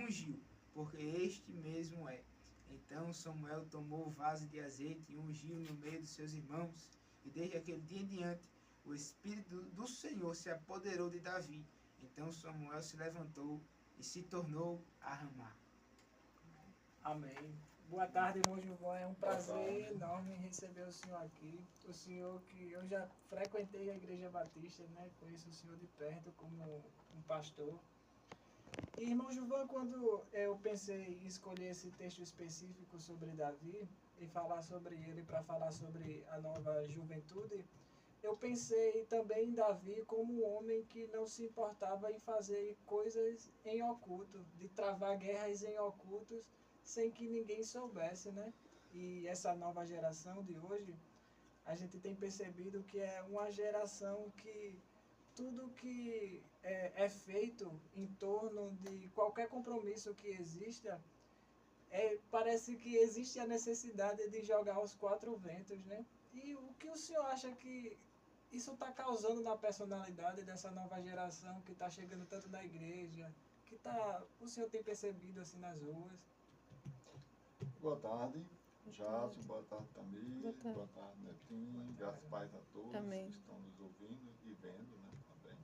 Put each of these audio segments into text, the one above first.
ungiu, porque este mesmo é. Então Samuel tomou o vaso de azeite e ungiu no meio de seus irmãos, e desde aquele dia em diante o Espírito do Senhor se apoderou de Davi. Então Samuel se levantou e se tornou a Ramá. Amém. Boa tarde, irmão Gilvan. É um prazer enorme receber o senhor aqui. O senhor que eu já frequentei a Igreja Batista, né? Conheço o senhor de perto como um pastor. E, irmão Gilvan, quando eu pensei em escolher esse texto específico sobre Davi e falar sobre ele para falar sobre a nova juventude, eu pensei também em Davi como um homem que não se importava em fazer coisas em oculto, de travar guerras em ocultos, sem que ninguém soubesse, né? E essa nova geração de hoje, a gente tem percebido que é uma geração que tudo que é feito em torno de qualquer compromisso que exista, parece que existe a necessidade de jogar aos quatro ventos, né? E o que o senhor acha que isso está causando na personalidade dessa nova geração que está chegando tanto na igreja, o senhor tem percebido assim nas ruas? Boa tarde, Jássio, boa tarde, Tamir, boa tarde, Netinho, graças e paz a todos Amém. que estão nos ouvindo e vendo, né, também.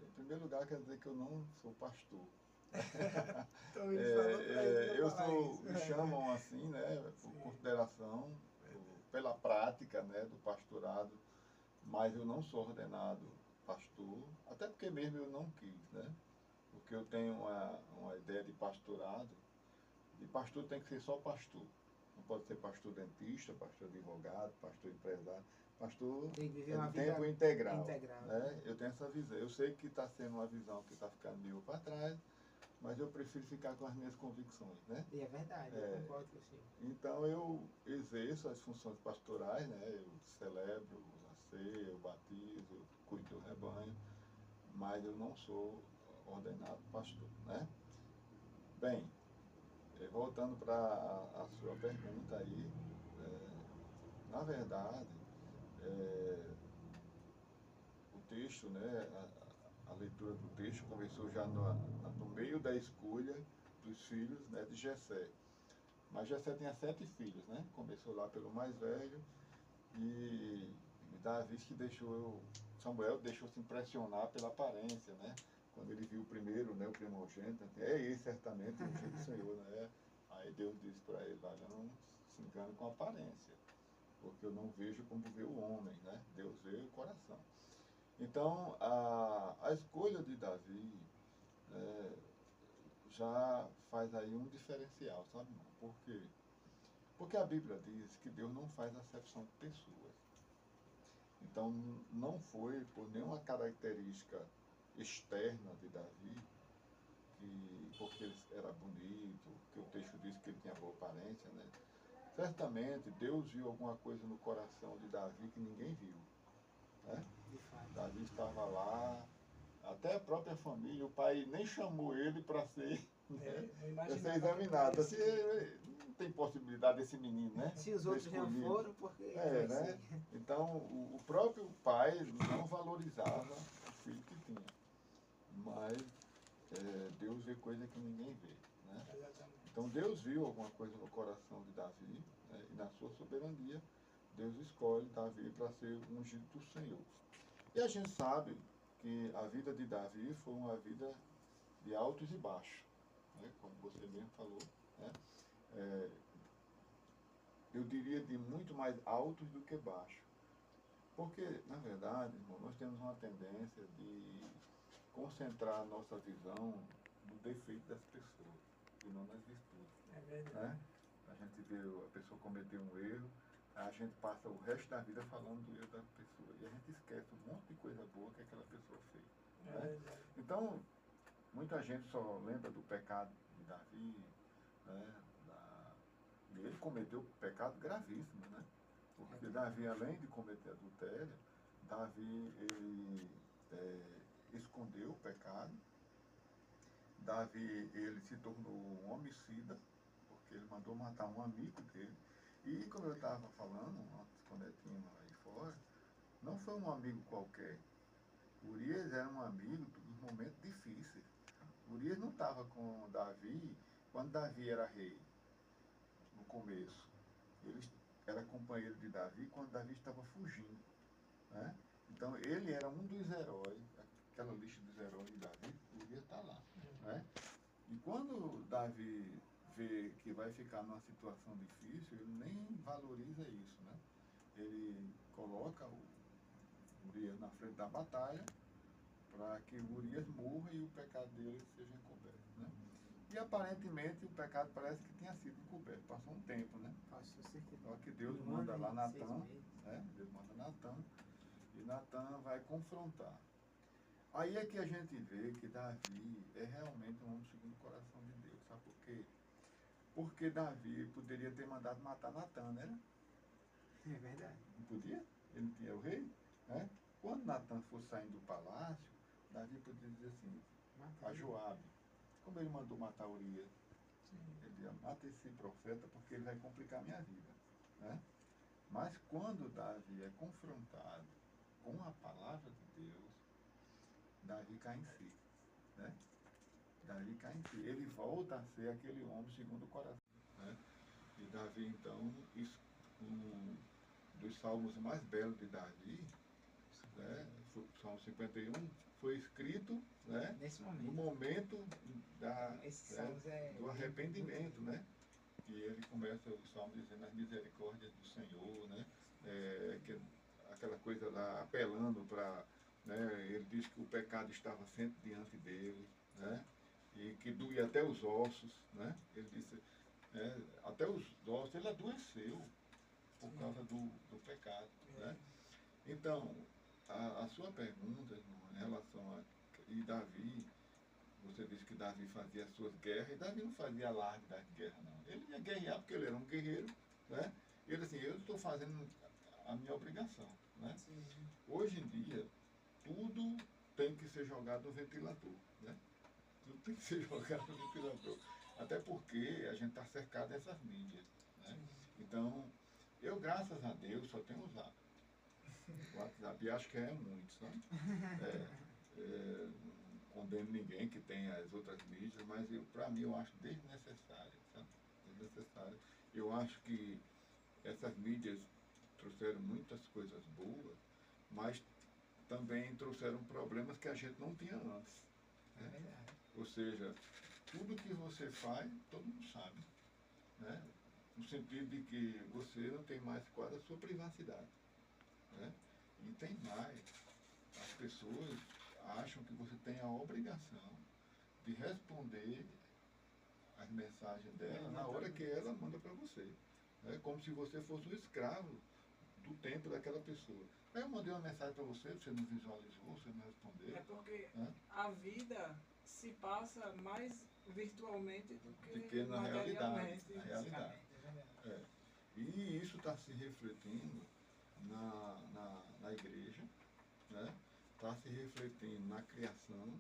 Em primeiro lugar, quero dizer que eu não sou pastor. Então, ele falou pra ele Eu não falar sou, isso. me chamam assim, né, por consideração, pela prática, né, do pastorado, mas eu não sou ordenado pastor, até porque mesmo eu não quis, né, porque eu tenho uma ideia de pastorado. E pastor tem que ser só pastor. Não pode ser pastor dentista, pastor advogado, pastor empresário. Pastor Tem que viver é uma de vida tempo integral. integral, Né? Eu tenho essa visão. Eu sei que está sendo uma visão que está ficando meio para trás, mas eu prefiro ficar com as minhas convicções. Né? E é verdade, eu concordo com você. Então eu exerço as funções pastorais, né? Eu celebro a ceia, eu batizo, eu cuido do rebanho, mas eu não sou ordenado pastor. Né? Bem, voltando para a sua pergunta aí, na verdade, o texto, né, a leitura do texto começou já no meio da escolha dos filhos, né, de Jessé. Mas Jessé tinha 7 filhos, né? Começou lá pelo mais velho e Davi que Samuel deixou se impressionar pela aparência, né? Quando ele viu o primeiro, né, o primogênito, é esse certamente o ungido do Senhor, né? Aí Deus disse para ele, olha, não se engane com a aparência, porque eu não vejo como vê o homem, né? Deus vê o coração. Então, a escolha de Davi já faz aí um diferencial, sabe? Por quê? Porque a Bíblia diz que Deus não faz acepção de pessoas. Então, não foi por nenhuma característica externa de Davi, porque ele era bonito, que o texto diz que ele tinha boa aparência, né? Certamente Deus viu alguma coisa no coração de Davi que ninguém viu. Né? Davi estava lá, até a própria família, o pai nem chamou ele para ser, examinado. Assim, não tem possibilidade desse menino, né? Se os outros já foram, porque né? Então, o próprio pai não valorizava o filho que tinha. Mas Deus vê coisa que ninguém vê. Né? Então, Deus viu alguma coisa no coração de Davi, né? E na sua soberania, Deus escolhe Davi para ser o ungido do Senhor. E a gente sabe que a vida de Davi foi uma vida de altos e baixos, né? Como você mesmo falou. Né? Eu diria de muito mais altos do que baixos. Porque, na verdade, irmão, nós temos uma tendência de concentrar a nossa visão no defeito das pessoas e não nas virtudes. É verdade. Né? A gente vê a pessoa cometer um erro, a gente passa o resto da vida falando do erro da pessoa e a gente esquece um monte de coisa boa que aquela pessoa fez. Né? Então, muita gente só lembra do pecado de Davi, né? E ele cometeu um pecado gravíssimo, né? Porque Davi, além de cometer adultério, Davi ele, escondeu o pecado. Davi ele se tornou um homicida, porque ele mandou matar um amigo dele. E como eu estava falando, antes quando eu tinha aí fora, não foi um amigo qualquer. Urias era um amigo dos momentos difíceis. Urias não estava com Davi, quando Davi era rei, no começo, ele era companheiro de Davi quando Davi estava fugindo, né? Então ele era um dos heróis, aquela lista dos heróis de Davi, Urias está lá, né? E quando Davi vê que vai ficar numa situação difícil, ele nem valoriza isso, né? Ele coloca o Urias na frente da batalha para que o Urias morra e o pecado dele seja encoberto, né? E aparentemente o pecado parece que tinha sido encoberto, passou um tempo, né? Passou cerca de Só que Deus um manda ano lá e 6 Natan, meses. né? Deus manda Natan, e Natan vai confrontar. Aí é que a gente vê que Davi é realmente um homem segundo o coração de Deus, sabe por quê? Porque Davi poderia ter mandado matar Natan, né? É verdade. Não podia? Ele não tinha o rei, né? Quando Natan fosse saindo do palácio, Davi podia dizer assim, Mata a ele. Joabe, como ele mandou matar Urias, ele dizia, mata esse profeta porque ele vai complicar a minha vida, né? Mas quando Davi é confrontado com a palavra de Deus, Davi cai em si, né? Davi cai em si. Ele volta a ser aquele homem segundo o coração, né? E Davi, então, um dos salmos mais belos de Davi, né? O Salmo 51, foi escrito, né? Nesse No momento. momento Esses né, salmos é do arrependimento, muito- né? E ele começa o salmo dizendo as misericórdias do Senhor, né? Aquela coisa lá apelando para, né? Ele diz que o pecado estava sempre diante dele, né? E que doía até os ossos, né? Ele disse, até os ossos, ele adoeceu por causa do pecado, né? Então, a sua pergunta, irmão, em relação a e Davi, você disse que Davi fazia as suas guerras, e Davi não fazia alarde das guerras, não. Ele ia guerrear porque ele era um guerreiro, né? E ele assim, eu estou fazendo a minha obrigação, né? Sim. Hoje em dia, tudo tem que ser jogado no ventilador, né? Tudo tem que ser jogado no ventilador. Até porque a gente está cercado dessas mídias, né? Então, eu, graças a Deus, só tenho usado o WhatsApp, e acho que é muito, sabe? Não condeno ninguém que tenha as outras mídias, mas para mim eu acho desnecessário, sabe? Desnecessário. Eu acho que essas mídias trouxeram muitas coisas boas, mas também trouxeram problemas que a gente não tinha antes, É né? verdade. Ou seja, tudo que você faz, todo mundo sabe, né? No sentido de que você não tem mais quase a sua privacidade, né? E tem mais. As pessoas acham que você tem a obrigação de responder as mensagens dela na hora que ela manda para você. É como se você fosse um escravo do tempo daquela pessoa. Aí eu mandei uma mensagem para você, você não visualizou, você não respondeu. É porque Né? a vida se passa mais virtualmente do De que na realidade. materialmente. Na realidade. É verdade. É. E isso está se refletindo na igreja, né? Está se refletindo na criação,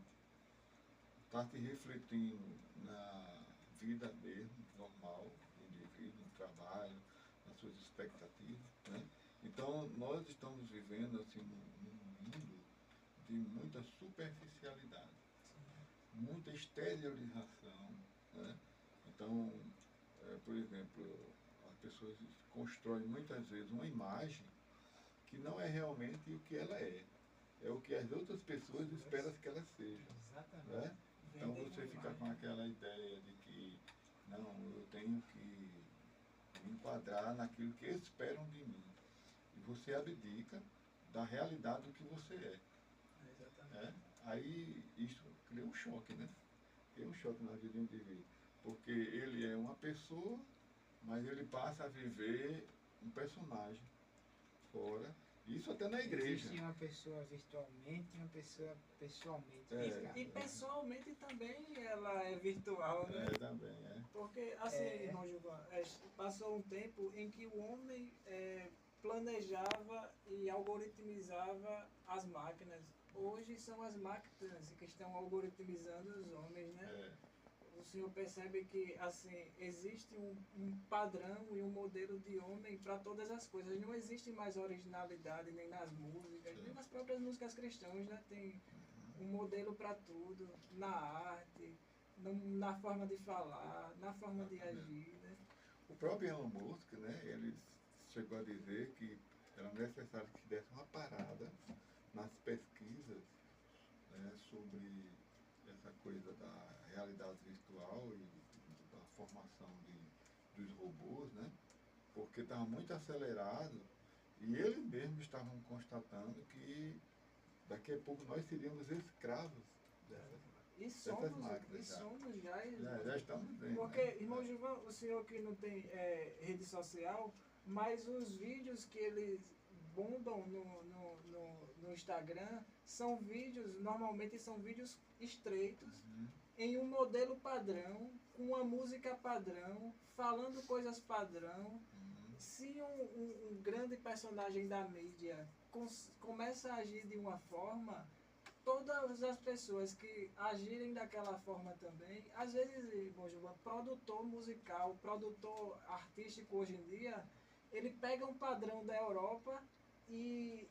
está se refletindo na vida mesmo, normal, do indivíduo, no trabalho, nas suas expectativas, né? Então, nós estamos vivendo assim, num mundo de muita superficialidade, muita exteriorização, né? Então, por exemplo, as pessoas constroem muitas vezes uma imagem que não é realmente o que ela é. É o que as outras pessoas esperam que ela seja. Exatamente. Né? Então Vendem você uma fica com imagem. aquela ideia de que, não, eu tenho que me enquadrar naquilo que esperam de mim. E você abdica da realidade do que você é. Exatamente. Né? Aí isso cria um choque, né? Cria um choque na vida do indivíduo. Porque ele é uma pessoa, mas ele passa a viver um personagem fora. Isso até na igreja. Existe uma pessoa virtualmente e uma pessoa pessoalmente. É. fisicamente. E pessoalmente também ela é virtual, né? Também, é. Porque, assim, É. irmão Gilvan, passou um tempo em que o homem planejava e algoritmizava as máquinas. Hoje são as máquinas que estão algoritmizando os homens, né? É. O senhor percebe que, assim, existe um padrão e um modelo de homem para todas as coisas. Não existe mais originalidade nem nas músicas, nem nas próprias músicas cristãs, né? Tem um modelo para tudo, na arte. na forma de falar, na forma de agir, né? O próprio Elon Musk, né, ele chegou a dizer que era necessário que desse uma parada nas pesquisas, né, sobre essa coisa da realidade virtual e da formação dos robôs, né, porque estava muito acelerado e eles mesmos estavam constatando que daqui a pouco nós seríamos escravos dessas máquinas. Já estamos vendo. Porque, né? irmão Gilvan, o senhor que não tem rede social, mas os vídeos que eles bombam no Instagram são vídeos, normalmente são vídeos estreitos, em um modelo padrão, com uma música padrão, falando coisas padrão. Se um grande personagem da mídia começa a agir de uma forma, todas as pessoas que agirem daquela forma também, às vezes, irmão Gilvan, produtor musical, produtor artístico hoje em dia, ele pega um padrão da Europa e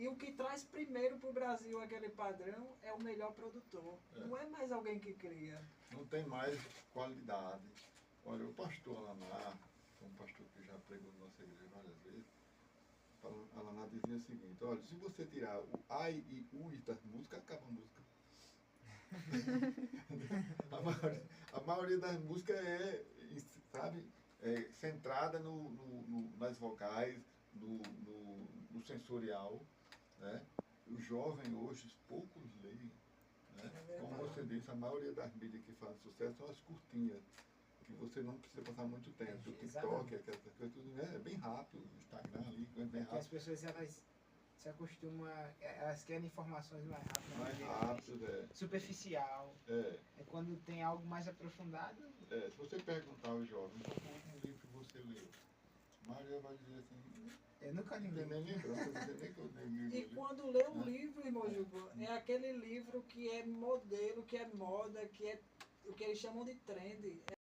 o que traz primeiro para o Brasil aquele padrão é o melhor produtor. Não é mais alguém que cria. Não tem mais qualidade. Olha, o pastor Alanar, um pastor que já pregou na nossa igreja várias vezes, Alanar dizia o seguinte: olha, se você tirar o ai e ui das músicas, acaba a música. a maioria das músicas sabe, centrada nas vocais, no sensorial, né? O jovem hoje, poucos leem, né? Como você disse, a maioria das mídias que fazem sucesso são as curtinhas, que você não precisa passar muito tempo. O TikTok, aquelas coisas, tudo, né? É bem rápido, o Instagram ali, bem rápido. As pessoas, elas se acostumam, elas querem informações mais rápidas. Mais rápido, superficial. É quando tem algo mais aprofundado. Se você perguntar ao jovem, qual foi o último livro que você leu? A maioria vai dizer assim, eu nunca li. Nem lembrança, nem que eu li. E quando lê um livro, irmão Gilvan, é aquele livro que é modelo, que é moda, que é o que eles chamam de trend.